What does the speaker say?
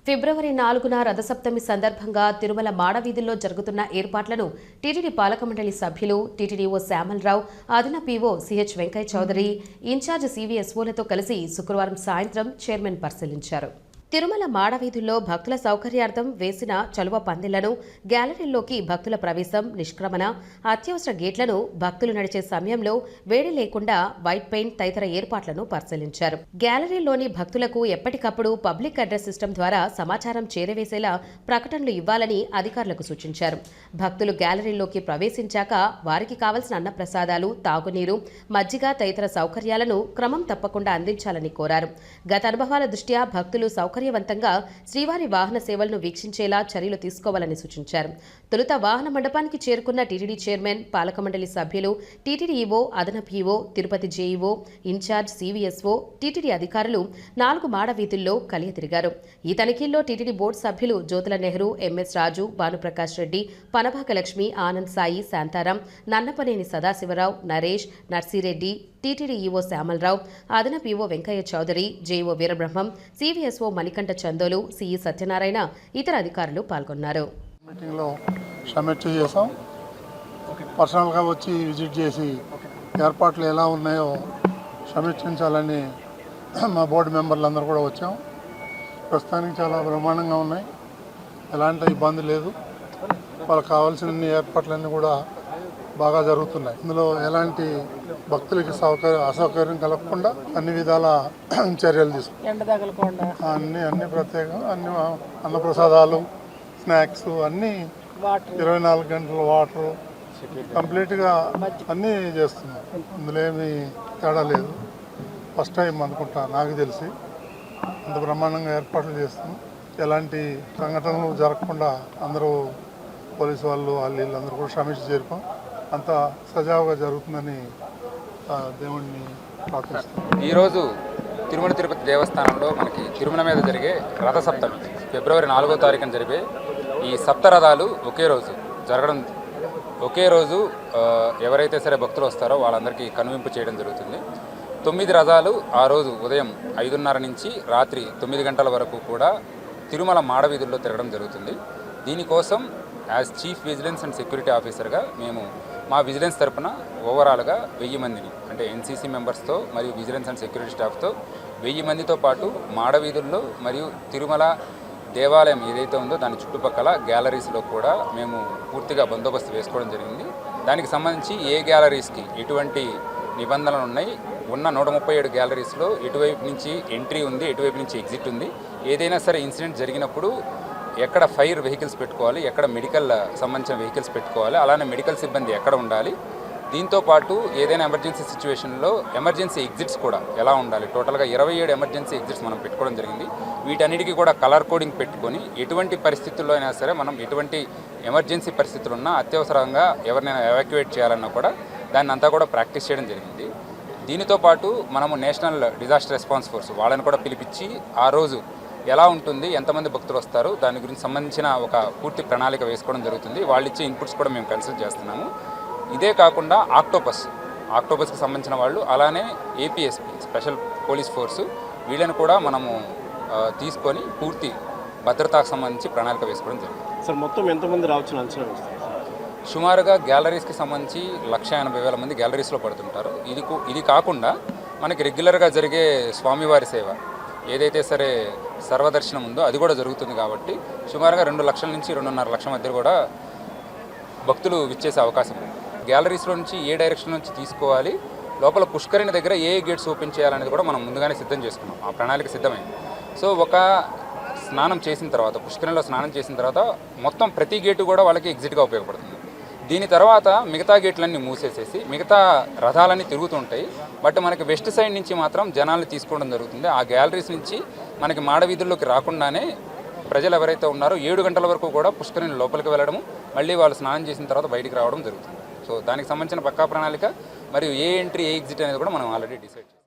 ఫిబ్రవరి 4న రథసప్తమి సందర్భంగా తిరుమల మాడవీధుల్లో జరుగుతున్న ఏర్పాట్లను టీటీడీ పాలకమండలి సభ్యులు టీటీడీఓ శ్యామలరావు, అదనపు PO CH Venkaiah Chowdary, incharge సివిఎస్ఓలతో కలిసి శుక్రవారం సాయంత్రం చైర్మన్ పరిశీలించారు. తిరుమల మాడవీధుల్లో భక్తుల సౌకర్యార్థం వేసిన చలువ పందిళ్లను, గ్యాలరీల్లోకి భక్తుల ప్రవేశం, నిష్క్రమణ, అత్యవసర గేట్లను, భక్తులు నడిచే సమయంలో వేడి లేకుండా వైట్ పెయింట్ తదితర ఏర్పాట్లను పరిశీలించారు. గ్యాలరీల్లోని భక్తులకు ఎప్పటికప్పుడు పబ్లిక్ అడ్రస్ సిస్టమ్ ద్వారా సమాచారం చేరవేసేలా ప్రకటనలు ఇవ్వాలని అధికారులకు సూచించారు. భక్తులు గ్యాలరీల్లోకి ప్రవేశించాక వారికి కావలసిన అన్నప్రసాదాలు, తాగునీరు, మజ్జిగ తదితర సౌకర్యాలను క్రమం తప్పకుండా అందించాలని కోరారు. గత అనుభవాల దృష్ట్యా భక్తులు సౌకర్యవంతంగా శ్రీవారి వాహన సేవలను వీక్షించేలా చర్యలు తీసుకోవాలని సూచించారు. తొలుత వాహన మండపానికి చేరుకున్న టీటీడీ చైర్మన్, పాలక మండలి సభ్యులు, టీటీడీ ఈవో, అదనపు EO, Tirupati JEO, incharge CVSO, TTD అధికారులు 4 మాడవీధుల్లో కలియ తిరిగారు. ఈ తనిఖీల్లో టీటీడీ బోర్డు సభ్యులు జ్యోతుల నెహ్రూ, ఎంఎస్ రాజు, భానుప్రకాష్ రెడ్డి, పనభాక లక్ష్మి, ఆనంద్ సాయి, శాంతారాం, నన్నపనేని సదాశివరావు, నరేష్, నర్సిరెడ్డి, టీటీడీ ఈవో శ్యామలరావు, అదనపు EO Venkaiah Chowdary, JEO Veerabrahmam, CVSO Manikanta Chandolu, CE Satyanarayana, ఇతర అధికారులు పాల్గొన్నారు. మీటింగ్లో సమీక్ష చేసాం. పర్సనల్గా వచ్చి విజిట్ చేసి ఏర్పాట్లు ఎలా ఉన్నాయో సమీక్షించాలని మా బోర్డు మెంబర్లందరూ కూడా వచ్చాం. ప్రస్తుతానికి చాలా బ్రహ్మాండంగా ఉన్నాయి, ఎలాంటి ఇబ్బంది లేదు. వాళ్ళకి కావాల్సిన ఏర్పాట్లన్నీ కూడా బాగా జరుగుతున్నాయి. ఇందులో ఎలాంటి భక్తులకి అసౌకర్యం కలగకుండా అన్ని విధాల చర్యలు తీసుకుంటాం. అన్ని ప్రత్యేకంగా అన్ని అన్నప్రసాదాలు, స్నాక్స్ అన్నీ 24 గంటల వాటరు కంప్లీట్గా అన్నీ చేస్తున్నాం. ఇందులో ఏమీ తేడా లేదు. ఫస్ట్ టైం అనుకుంటా నాకు తెలిసి అంత బ్రహ్మాండంగా ఏర్పాట్లు చేస్తున్నాం. ఎలాంటి సంఘటనలు జరగకుండా అందరూ పోలీసు వాళ్ళు వీళ్ళందరూ కూడా సమీక్ష చేరుకోం అంతా సజావుగా జరుగుతుందని దేవుణ్ణి ప్రార్థిస్తాం. ఈరోజు తిరుమల తిరుపతి దేవస్థానంలో మనకి తిరుమల మీద జరిగే రథసప్తమి ఫిబ్రవరి 4వ తారీఖున జరిగే ఈ సప్తరథాలు ఒకే రోజు ఎవరైతే సరే భక్తులు వస్తారో వాళ్ళందరికీ కనువింపు చేయడం జరుగుతుంది. 9 రథాలు ఆ రోజు ఉదయం 5:30 నుంచి రాత్రి 9 గంటల వరకు కూడా తిరుమల మాడవీధుల్లో తిరగడం జరుగుతుంది. దీనికోసం as chief vigilance and security ఆఫీసర్గా మేము మా విజిలెన్స్ తరపున ఓవరాల్గా 1000 మందిని అంటే ఎన్సీసీ మెంబర్స్తో మరియు విజిలెన్స్ అండ్ సెక్యూరిటీ స్టాఫ్తో 1000 మందితో పాటు మాడవీధుల్లో మరియు తిరుమల దేవాలయం ఏదైతే ఉందో దాని చుట్టుపక్కల గ్యాలరీస్లో కూడా మేము పూర్తిగా బందోబస్తు వేసుకోవడం జరిగింది. దానికి సంబంధించి ఏ గ్యాలరీస్కి ఎటువంటి నిబంధనలు ఉన్నాయి, ఉన్న 137 గ్యాలరీస్లో ఎటువైపు నుంచి ఎంట్రీ ఉంది, ఎటువైపు నుంచి ఎగ్జిట్ ఉంది, ఏదైనా సరే ఇన్సిడెంట్ జరిగినప్పుడు ఎక్కడ ఫైర్ వెహికల్స్ పెట్టుకోవాలి, ఎక్కడ మెడికల్ సంబంధించిన వెహికల్స్ పెట్టుకోవాలి, అలానే మెడికల్ సిబ్బంది ఎక్కడ ఉండాలి, దీంతోపాటు ఏదైనా ఎమర్జెన్సీ సిచ్యువేషన్లో ఎమర్జెన్సీ ఎగ్జిట్స్ కూడా ఎలా ఉండాలి, టోటల్గా 27 ఎమర్జెన్సీ ఎగ్జిట్స్ మనం పెట్టుకోవడం జరిగింది. వీటన్నిటికీ కూడా కలర్ కోడింగ్ పెట్టుకొని ఎటువంటి పరిస్థితుల్లో అయినా సరే మనం ఎటువంటి ఎమర్జెన్సీ పరిస్థితులు ఉన్నా అత్యవసరంగా ఎవరినైనా ఎవాక్యువేట్ చేయాలన్నా కూడా దాన్ని అంతా కూడా ప్రాక్టీస్ చేయడం జరిగింది. దీనితో పాటు మనము నేషనల్ డిజాస్టర్ రెస్పాన్స్ ఫోర్స్ వాళ్ళని కూడా పిలిపించి ఆ రోజు ఎలా ఉంటుంది, ఎంతమంది భక్తులు వస్తారు, దాని గురించి సంబంధించిన ఒక పూర్తి ప్రణాళిక వేసుకోవడం జరుగుతుంది. వాళ్ళు ఇచ్చే ఇన్పుట్స్ కూడా మేము కన్సిడర్ చేస్తున్నాము. ఇదే కాకుండా ఆక్టోపస్కి సంబంధించిన వాళ్ళు, అలానే ఏపీఎస్పీ స్పెషల్ పోలీస్ ఫోర్సు వీళ్ళని కూడా మనము తీసుకొని పూర్తి భద్రతాకు సంబంధించి ప్రణాళిక వేసుకోవడం జరుగుతుంది. సార్ మొత్తం ఎంతమంది రావచ్చు అంచనా వేస్తారు? సుమారుగా గ్యాలరీస్కి సంబంధించి 1,80,000 మంది గ్యాలరీస్లో పడుతుంటారు. ఇది కాకుండా మనకి రెగ్యులర్గా జరిగే స్వామివారి సేవ ఏదైతే సరే సర్వదర్శనం ఉందో అది కూడా జరుగుతుంది. కాబట్టి సుమారుగా 2 లక్షల నుంచి 2.5 లక్షల మధ్య కూడా భక్తులు విచ్చేసే అవకాశం ఉంది. గ్యాలరీస్లో నుంచి ఏ డైరెక్షన్ నుంచి తీసుకోవాలి, లోపల పుష్కరిణి దగ్గర ఏ గేట్స్ ఓపెన్ చేయాలనేది కూడా మనం ముందుగానే సిద్ధం చేసుకున్నాం. ఆ ప్రణాళిక సిద్ధమైంది. సో ఒక స్నానం చేసిన తర్వాత, పుష్కరిణిలో స్నానం చేసిన తర్వాత మొత్తం ప్రతి గేటు కూడా వాళ్ళకి ఎగ్జిట్గా ఉపయోగపడుతుంది. దీని తర్వాత మిగతా గేట్లన్నీ మూసేసేసి మిగతా రథాలన్నీ తిరుగుతుంటాయి. బట్ మనకి వెస్ట్ సైడ్ నుంచి మాత్రం జనాల్ని తీసుకోవడం జరుగుతుంది. ఆ గ్యాలరీస్ నుంచి మనకి మాడవీధుల్లోకి రాకుండానే ప్రజలు ఎవరైతే ఉన్నారో 7 గంటల వరకు కూడా పుష్కరిణి లోపలికి వెళ్ళడము, మళ్ళీ వాళ్ళు స్నానం చేసిన తర్వాత బయటికి రావడం జరుగుతుంది. సో దానికి సంబంధించిన పక్కా ప్రణాళిక మరియు ఏ ఎంట్రీ ఏ ఎగ్జిట్ అనేది కూడా మనం ఆల్రెడీ డిసైడ్ చేస్తాం.